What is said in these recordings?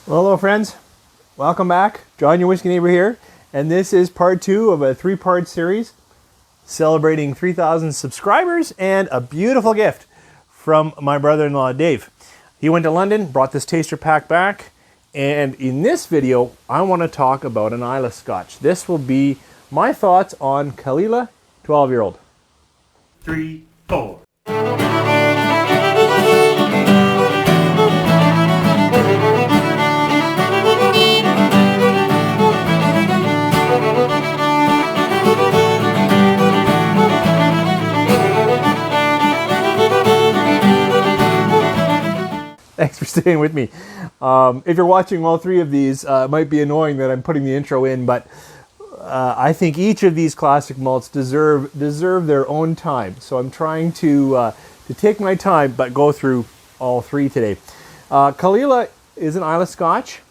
Well, hello friends, welcome back. John, your whiskey neighbor here, and this is part 2 of a 3-part series celebrating 3,000 subscribers and a beautiful gift from my brother-in-law Dave. He went to London, brought this taster pack back, and in this video I want to talk about an Islay Scotch. This will be my thoughts on Caol Ila 12-year-old. 3, 4. Thanks for staying with me. If you're watching all 3 of these, it might be annoying that I'm putting the intro in, but I think each of these classic malts deserve their own time. So I'm trying to take my time, but go through all 3 today. Caol Ila is an Islay Scotch.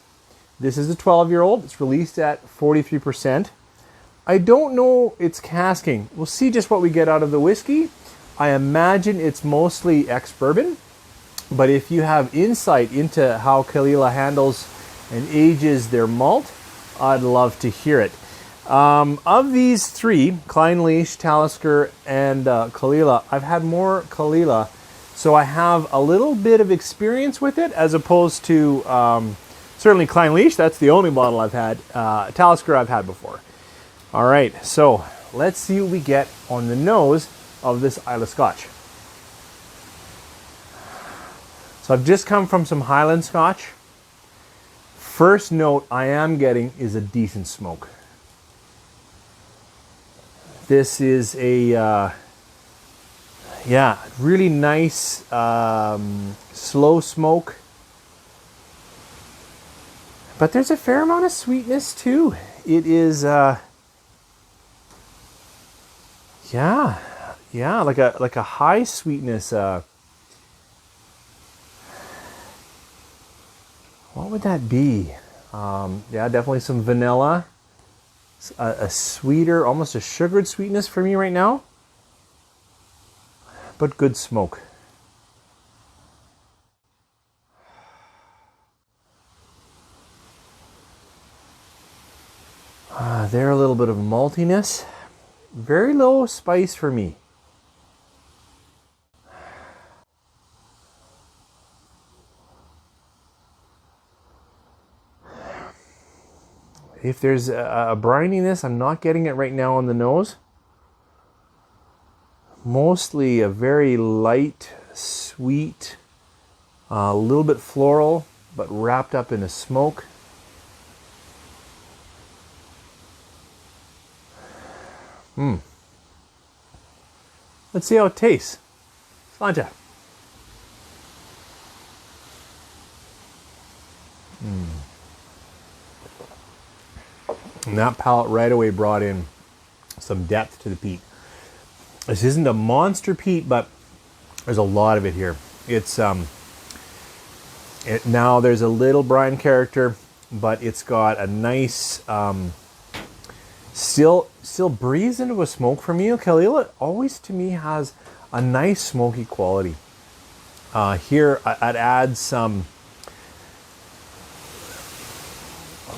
This is a 12-year-old. It's released at 43%. I don't know its casking. We'll see just what we get out of the whiskey. I imagine it's mostly ex-bourbon. But if you have insight into how Caol Ila handles and ages their malt, I'd love to hear it. Of these 3, Clynelish, Talisker, and Caol Ila, I've had more Caol Ila, so I have a little bit of experience with it, as opposed to certainly Clynelish. That's the only bottle I've had. Talisker I've had before. All right, so let's see what we get on the nose of this Islay Scotch. So I've just come from some Highland Scotch. First note I am getting is a decent smoke. This is a, really nice slow smoke. But there's a fair amount of sweetness too. It is, like a high sweetness. What would that be? Definitely some vanilla. A sweeter, almost a sugared sweetness for me right now. But good smoke. There a little bit of maltiness. Very low spice for me. If there's a brininess, I'm not getting it right now on the nose. Mostly a very light, sweet, a little bit floral, but wrapped up in a smoke. Let's see how it tastes. Slanja. And that palate right away brought in some depth to the peat. This isn't a monster peat, but there's a lot of it here. It's now there's a little brine character, but it's got a nice still breathes into a smoke for me. Caol Ila always to me has a nice smoky quality. Here I'd add some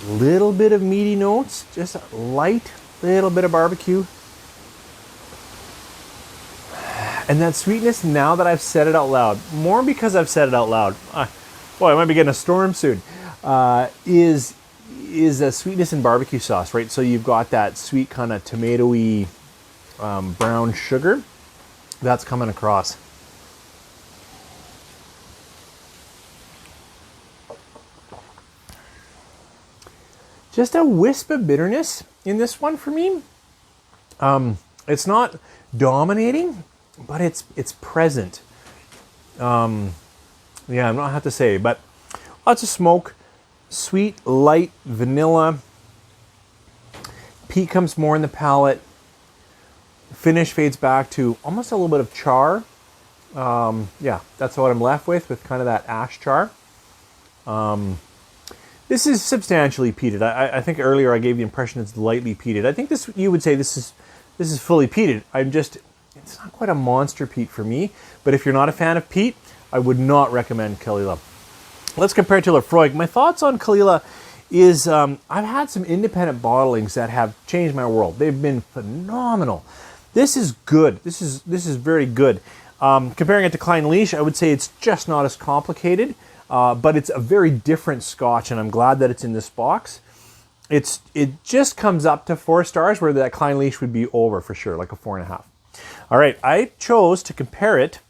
little bit of meaty notes, just a light little bit of barbecue. And that sweetness, now that I've said it out loud, more because I've said it out loud, boy, I might be getting a storm soon, is a sweetness in barbecue sauce, right? So you've got that sweet kind of tomatoey brown sugar that's coming across. Just a wisp of bitterness in this one for me. It's not dominating, but it's present. I'm not have to say, but lots of smoke, sweet, light vanilla. Peat comes more in the palate. Finish fades back to almost a little bit of char. That's what I'm left with kind of that ash char. This is substantially peated. I think earlier I gave the impression it's lightly peated. I think this, you would say this is fully peated. It's not quite a monster peat for me, but if you're not a fan of peat, I would not recommend Caol Ila. let's compare it to Lefroy. My thoughts on Caol Ila is I've had some independent bottlings that have changed my world. They've been phenomenal. This is good. This is very good. Comparing it to Caol Ila, I would say it's just not as complicated, but it's a very different Scotch, and I'm glad that it's in this box. It just comes up to 4 stars, where that Caol Ila would be over for sure, like a 4.5. All right, I chose to compare it.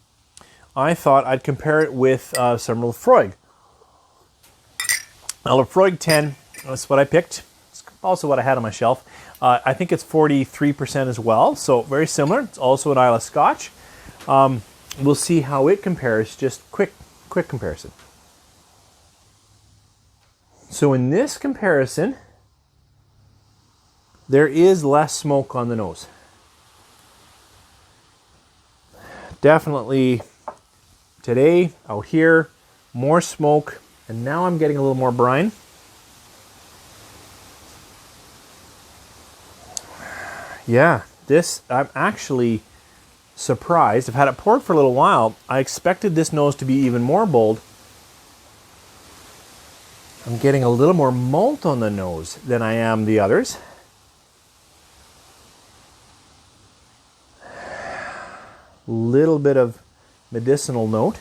I thought I'd compare it with some Lefroy. Now, Lefroy 10, that's what I picked. It's also what I had on my shelf. I think it's 43% as well, so very similar. It's also an Islay Scotch. We'll see how it compares, just quick comparison. So in this comparison, there is less smoke on the nose. Definitely today, out here, more smoke, and now I'm getting a little more brine. Yeah, this, I'm actually surprised. I've had it poured for a little while. I expected this nose to be even more bold. I'm getting a little more malt on the nose than I am the others. Little bit of medicinal note.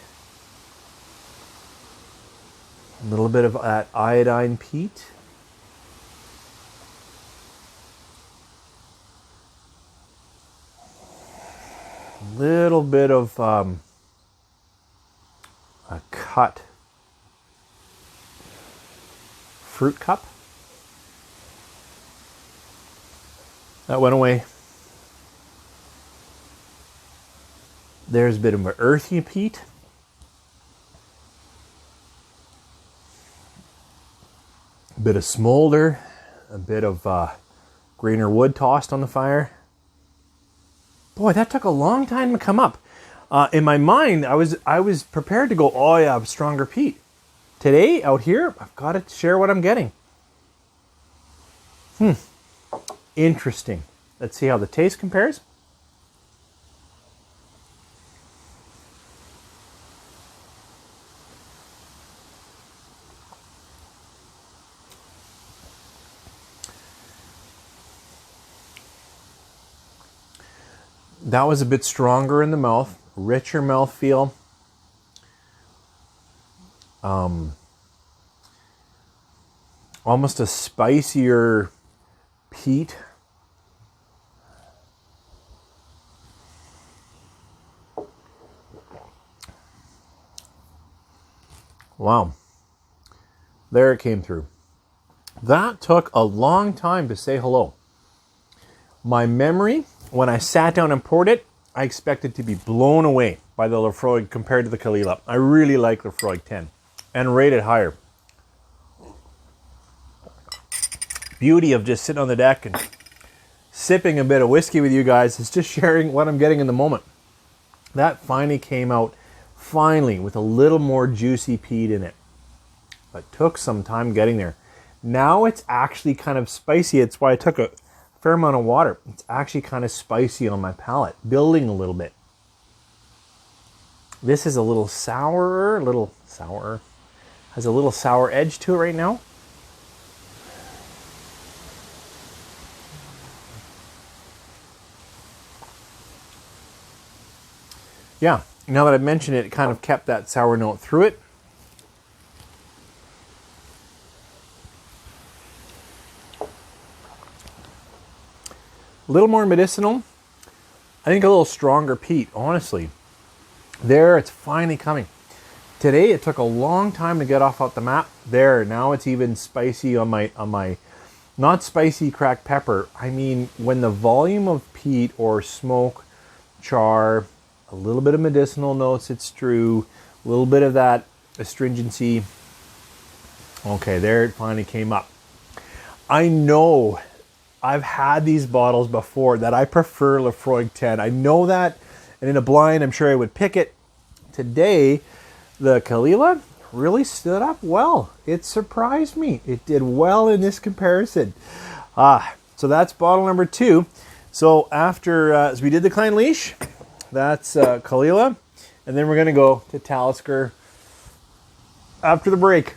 A little bit of that iodine peat. Little bit of a cut fruit cup. That went away. There's a bit of an earthy peat. A bit of smolder. A bit of greener wood tossed on the fire. Boy, that took a long time to come up. In my mind, I was prepared to go, oh yeah, stronger peat. Today, out here, I've got to share what I'm getting. Interesting. Let's see how the taste compares. That was a bit stronger in the mouth, richer mouthfeel. Almost a spicier peat. Wow. There it came through. That took a long time to say hello. My memory, when I sat down and poured it, I expected to be blown away by the Lefroy compared to the Caol Ila. I really like Lefroy 10 and rate it higher. Beauty of just sitting on the deck and sipping a bit of whiskey with you guys is just sharing what I'm getting in the moment. That finally came out, with a little more juicy peat in it. But took some time getting there. Now it's actually kind of spicy. It's why I took a fair amount of water. It's actually kind of spicy on my palate, building a little bit. This is a little sourer, has a little sour edge to it right now. Yeah, now that I've mentioned it, it kind of kept that sour note through it. A little more medicinal. I think a little stronger peat, honestly. There, it's finally coming. Today, it took a long time to get off the map. There, now it's even spicy on my, not spicy cracked pepper. I mean, when the volume of peat or smoke, char, a little bit of medicinal notes, it's true. A little bit of that astringency. Okay, there it finally came up. I know I've had these bottles before that I prefer Lefroy 10. I know that, and in a blind, I'm sure I would pick it. Today, the Caol Ila really stood up well. It surprised me. It did well in this comparison. So that's bottle number 2. So after, as we did the Caol Ila, that's Caol Ila, and then we're going to go to Talisker after the break.